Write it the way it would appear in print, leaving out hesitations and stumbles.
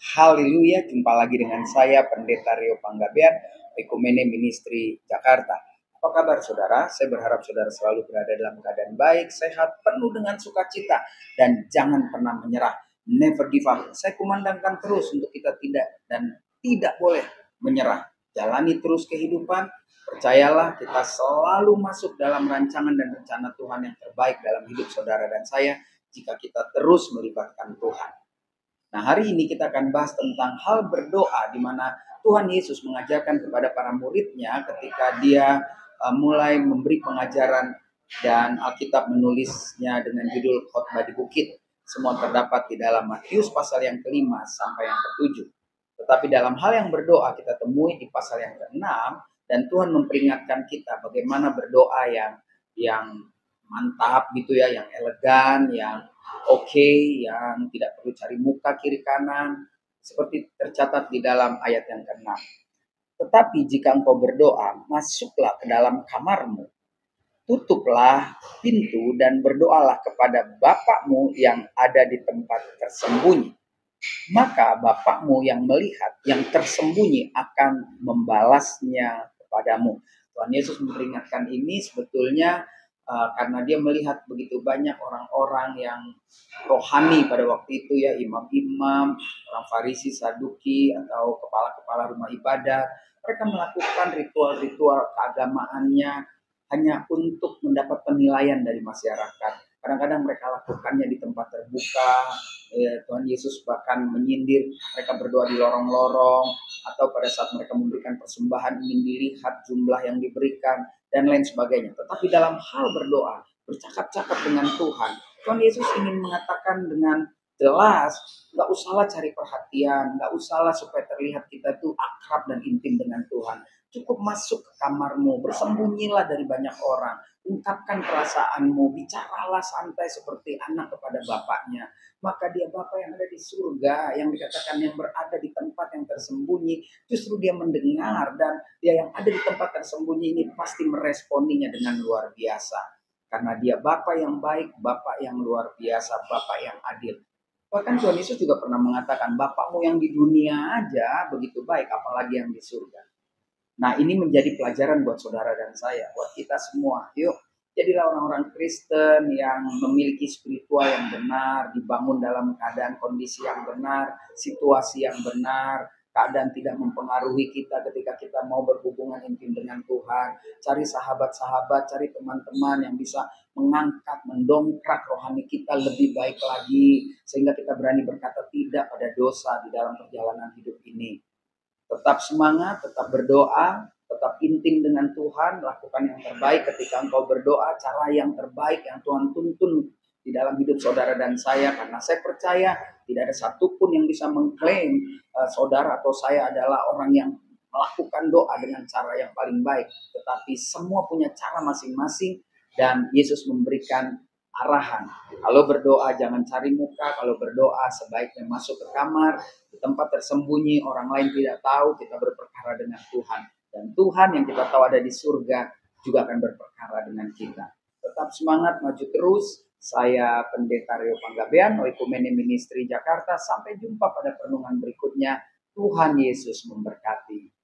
Haleluya, jumpa lagi dengan saya Pendeta Rio Panggabean, Ekumene Ministry Jakarta. Apa kabar saudara? Saya berharap saudara selalu berada dalam keadaan baik, sehat, penuh dengan sukacita, dan jangan pernah menyerah. Never give up. Saya kumandangkan terus untuk kita tidak boleh menyerah. Jalani terus kehidupan, percayalah kita selalu masuk dalam rancangan dan rencana Tuhan yang terbaik dalam hidup saudara dan saya jika kita terus melibatkan Tuhan. Nah, hari ini kita akan bahas tentang hal berdoa di mana Tuhan Yesus mengajarkan kepada para muridnya ketika dia mulai memberi pengajaran, dan Alkitab menulisnya dengan judul Khotbah di Bukit. Semua terdapat di dalam Matius pasal yang ke-5 sampai yang ke-7. Tetapi dalam hal yang berdoa kita temui di pasal yang ke-6, dan Tuhan memperingatkan kita bagaimana berdoa yang mantap gitu ya, yang elegan, yang oke, yang tidak perlu cari muka kiri kanan, seperti tercatat di dalam ayat yang ke-6. Tetapi jika engkau berdoa, masuklah ke dalam kamarmu, tutuplah pintu dan berdoalah kepada Bapakmu yang ada di tempat tersembunyi. Maka Bapakmu yang melihat yang tersembunyi akan membalasnya kepadamu. Tuhan Yesus memperingatkan ini sebetulnya karena dia melihat begitu banyak orang-orang yang rohani pada waktu itu ya, imam-imam, orang Farisi, Saduki, atau kepala-kepala rumah ibadah. Mereka melakukan ritual-ritual keagamaannya hanya untuk mendapat penilaian dari masyarakat. Kadang-kadang mereka lakukannya di tempat terbuka. Tuhan Yesus bahkan menyindir mereka berdoa di lorong-lorong, atau pada saat mereka memberikan persembahan ingin dilihat jumlah yang diberikan, dan lain sebagainya. Tetapi dalam hal berdoa, bercakap-cakap dengan Tuhan, Tuhan Yesus ingin mengatakan dengan jelas, nggak usahlah cari perhatian, nggak usahlah supaya terlihat kita tuh akrab dan intim dengan Tuhan. Cukup masuk ke kamarmu, bersembunyilah dari banyak orang, ungkapkan perasaanmu, bicaralah santai seperti anak kepada bapaknya. Maka dia Bapa yang ada di surga, yang dikatakan yang berada di tempat yang tersembunyi, justru dia mendengar, dan dia yang ada di tempat tersembunyi ini pasti meresponinya dengan luar biasa. Karena dia Bapa yang baik, Bapa yang luar biasa, Bapa yang adil. Bahkan Tuhan Yesus juga pernah mengatakan, Bapakmu yang di dunia aja begitu baik, apalagi yang di surga. Nah, ini menjadi pelajaran buat saudara dan saya, buat kita semua. Yuk, jadilah orang-orang Kristen yang memiliki spiritual yang benar, dibangun dalam keadaan kondisi yang benar, situasi yang benar, keadaan tidak mempengaruhi kita ketika kita mau berhubungan intim dengan Tuhan. Cari sahabat-sahabat, cari teman-teman yang bisa mengangkat, mendongkrak rohani kita lebih baik lagi, sehingga kita berani berkata tidak pada dosa di dalam perjalanan hidup ini. Tetap semangat, tetap berdoa, tetap intim dengan Tuhan, lakukan yang terbaik ketika engkau berdoa, cara yang terbaik yang Tuhan tuntun di dalam hidup saudara dan saya, karena saya percaya tidak ada satupun yang bisa mengklaim saudara atau saya adalah orang yang melakukan doa dengan cara yang paling baik, tetapi semua punya cara masing-masing, dan Yesus memberikan arahan. Kalau berdoa jangan cari muka, kalau berdoa sebaiknya masuk ke kamar, di tempat tersembunyi, orang lain tidak tahu, kita berperkara dengan Tuhan. Dan Tuhan yang kita tahu ada di surga juga akan berperkara dengan kita. Tetap semangat, maju terus. Saya Pendeta Rio Panggabean, Oikumene Ministry Jakarta. Sampai jumpa pada perenungan berikutnya. Tuhan Yesus memberkati.